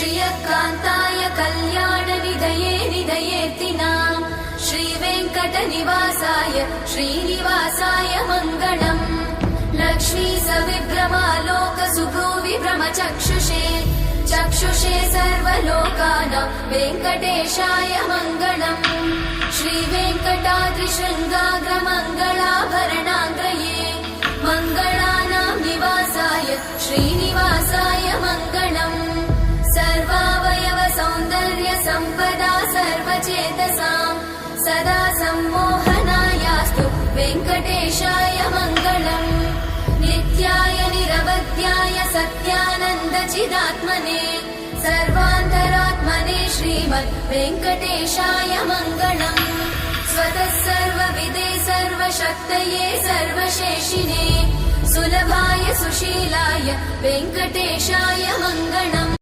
श्रियकान्ताय कल्याणनिधये निधयेऽर्तिनाम् श्रीवेङ्कटनिवासाय श्रीनिवासाय मङ्गलम् लक्ष्मी सविभ्रमालोकसुभ्रूविभ्रमचक्षुषे चक्षुषे सर्वलोकानां वेङ्कटेशाय मङ्गलम् श्रीवेङ्कटाद्रिशृङ्गाग्रमङ्गलाभरणाङ्गये मङ्गलानां निवासाय श्रीनिवासाय मङ्गलम् सर्वावयव सौन्दर्य सम्पदा सर्वचेतसां सदा सम्मोहनायास्तु वेङ्कटेशाय मङ्गलम् नित्याय निरवध्याय सत्यानन्दचिदात्मने सर्वान्तरात्मने श्रीमद् वेङ्कटेशाय मङ्गलम् स्वतः सर्वविदे सर्वशक्तये सर्वशेषिने सुलभाय सुशीलाय वेङ्कटेशाय मङ्गलम्